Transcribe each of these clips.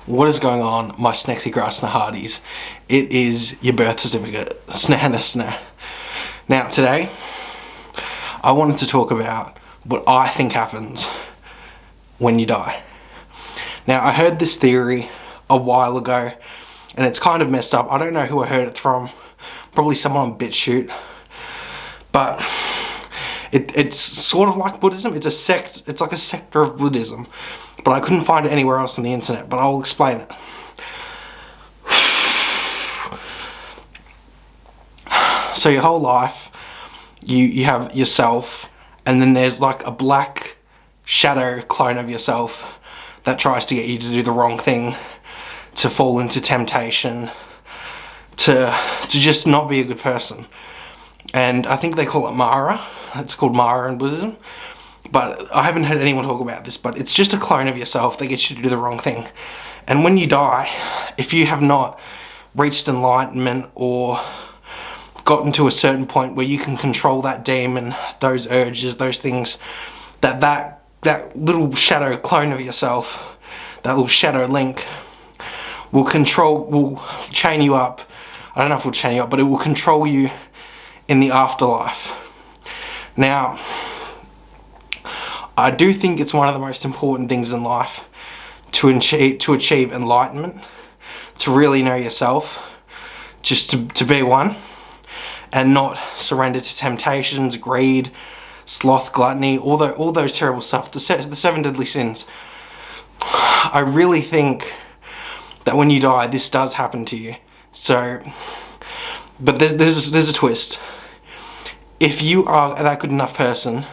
What is going on, my snexy grass hardies? It is your birth certificate, snah. Now today, I wanted to talk about what I think happens when you die. Now I heard this theory a while ago, and it's kind of messed up. I don't know who I heard it from, probably someone on BitChute, but it's sort of like Buddhism. It's a sect, it's like a sector of Buddhism, but I couldn't find it anywhere else on the internet, but I'll explain it. So your whole life, you have yourself, and then there's like a black shadow clone of yourself that tries to get you to do the wrong thing, to fall into temptation, to just not be a good person. And I think they call it Mara. It's called Mara in Buddhism. But I haven't heard anyone talk about this, but it's just a clone of yourself that gets you to do the wrong thing. And when you die, if you have not reached enlightenment or gotten to a certain point where you can control that demon, those urges, those things, that little shadow clone of yourself, that little shadow link, will chain you up. I don't know if it will chain you up, but it will control you in the afterlife. Now, I do think it's one of the most important things in life to achieve enlightenment, to really know yourself, just to be one, and not surrender to temptations, greed, sloth, gluttony, all those terrible stuff, the 7 deadly sins. I really think that when you die, this does happen to you. So, but there's a twist. If you are that good enough person,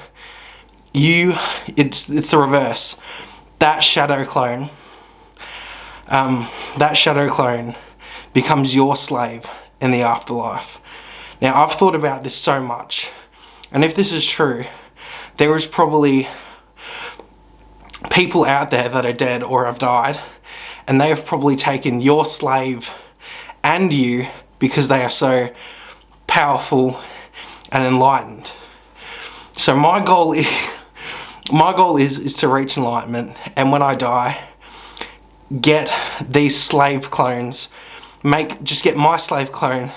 it's the reverse. That shadow clone becomes your slave in the afterlife. Now, I've thought about this so much, and if this is true, there is probably people out there that are dead or have died, and they have probably taken your slave and you because they are so powerful and enlightened. So my goal is to reach enlightenment, and when I die, get these slave clones, just get my slave clone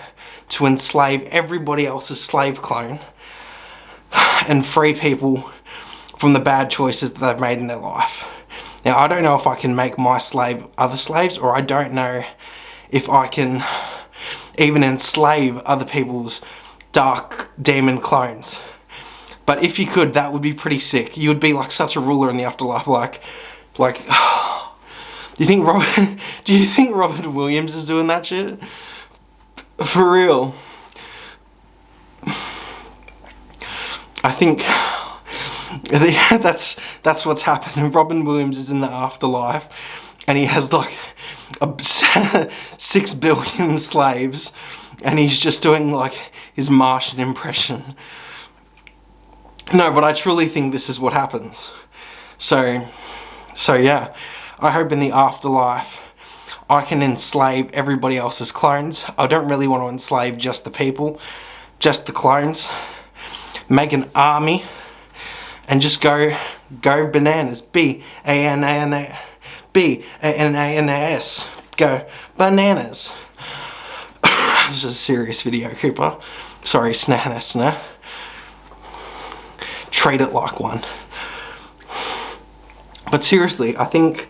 to enslave everybody else's slave clone, and free people from the bad choices that they've made in their life. Now, I don't know if I can make my slave other slaves, or I don't know if I can even enslave other people's dark demon clones. But if you could, that would be pretty sick. You would be like such a ruler in the afterlife. Like, do you think Robert Williams is doing that shit? For real? I think that's what's happening. Robin Williams is in the afterlife, and he has like 6 billion slaves, and he's just doing like his Martian impression. No, but I truly think this is what happens. So yeah, I hope in the afterlife I can enslave everybody else's clones. I don't really want to enslave just the people, just the clones. Make an army and just go bananas. B-A-N-A-N-A-S. Go bananas. This is a serious video, Cooper. Sorry, snah. Treat it like one. But seriously, I think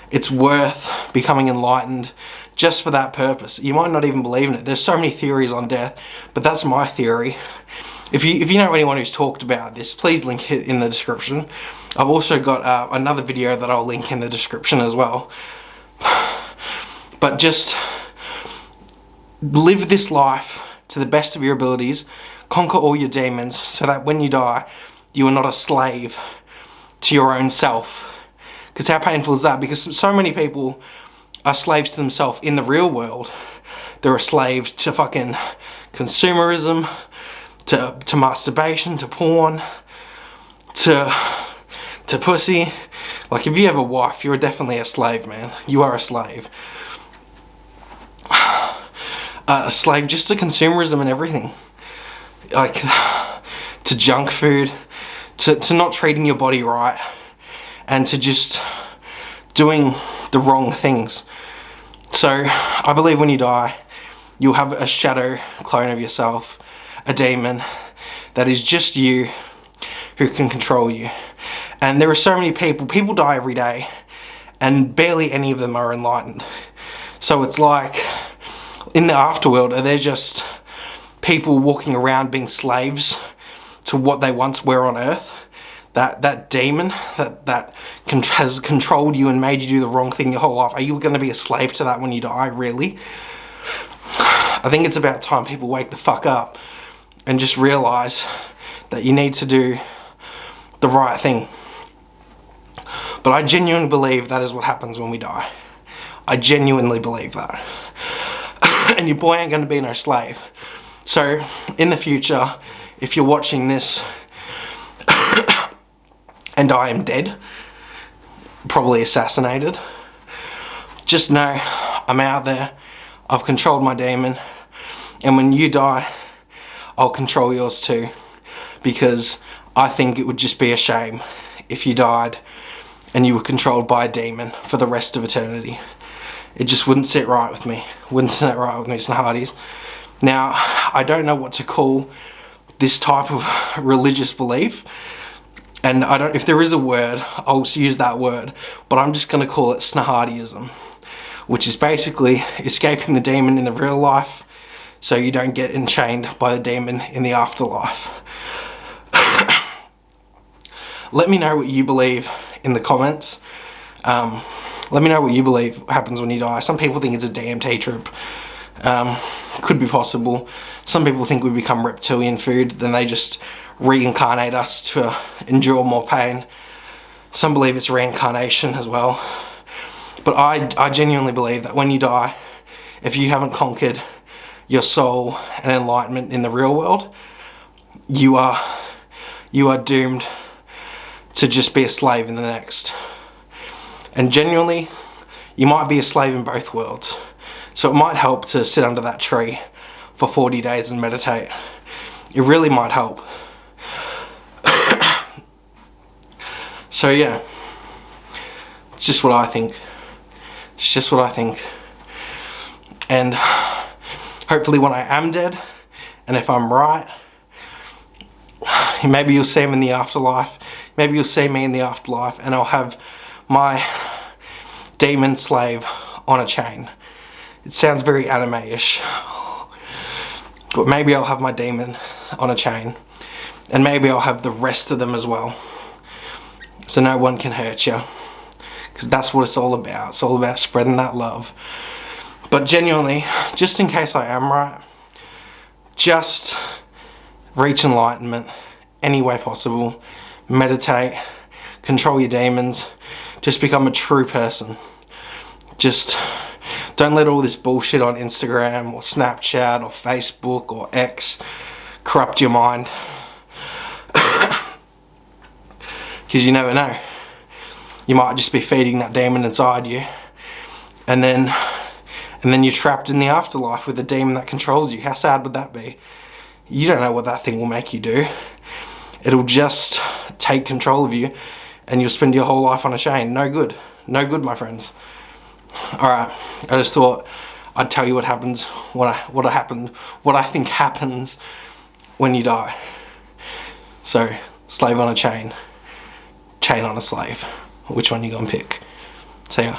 it's worth becoming enlightened just for that purpose. You might not even believe in it. There's so many theories on death, but that's my theory. If you know anyone who's talked about this, please link it in the description. I've also got another video that I'll link in the description as well. But just live this life to the best of your abilities, conquer all your demons, so that when you die, you are not a slave to your own self. Because how painful is that? Because so many people are slaves to themselves in the real world. They're a slave to fucking consumerism, to masturbation, to porn, to pussy. Like, if you have a wife, you're definitely a slave, man. You are a slave. A slave just to consumerism and everything. Like, to junk food, to not treating your body right, and to just doing the wrong things. So I believe when you die, you'll have a shadow clone of yourself, a demon that is just you, who can control you. And there are so many people die every day, and barely any of them are enlightened. So it's like, in the afterworld, are there just people walking around being slaves to what they once were on earth? That demon that has controlled you and made you do the wrong thing your whole life, are you going to be a slave to that when you die, really? I think it's about time people wake the fuck up and just realise that you need to do the right thing. But I genuinely believe that is what happens when we die. I genuinely believe that. And your boy ain't going to be no slave. So, in the future, if you're watching this and I am dead, probably assassinated, just know I'm out there, I've controlled my demon, and when you die, I'll control yours too, because I think it would just be a shame if you died and you were controlled by a demon for the rest of eternity. It just wouldn't sit right with me. Wouldn't sit right with me, Snahardies. Now, I don't know what to call this type of religious belief, and if there is a word, I'll use that word, but I'm just going to call it Snahardiism, which is basically escaping the demon in the real life so you don't get enchained by the demon in the afterlife. Let me know what you believe in the comments. Let me know what you believe happens when you die. Some people think it's a DMT trip. Could be possible. Some people think we become reptilian food, then they just reincarnate us to endure more pain. Some believe it's reincarnation as well. But I genuinely believe that when you die, if you haven't conquered your soul and enlightenment in the real world, you are doomed to just be a slave in the next. And genuinely, you might be a slave in both worlds. So it might help to sit under that tree for 40 days and meditate. It really might help. So yeah, it's just what I think. It's just what I think. And hopefully when I am dead, and if I'm right, maybe you'll see him in the afterlife. Maybe you'll see me in the afterlife, and I'll have my demon slave on a chain. It sounds very anime-ish, but maybe I'll have my demon on a chain, and maybe I'll have the rest of them as well, so no one can hurt you, because that's what it's all about. It's all about spreading that love. But genuinely, just in case I am right, just reach enlightenment any way possible. Meditate, control your demons, just become a true person. Just don't let all this bullshit on Instagram or Snapchat or Facebook or X corrupt your mind. Because you never know. You might just be feeding that demon inside you, and then you're trapped in the afterlife with a demon that controls you. How sad would that be? You don't know what that thing will make you do. It'll just take control of you, and you'll spend your whole life on a chain. No good. No good, my friends. Alright, I just thought I'd tell you what happens, what I think happens when you die. So, slave on a chain, chain on a slave. Which one you gonna pick? See ya.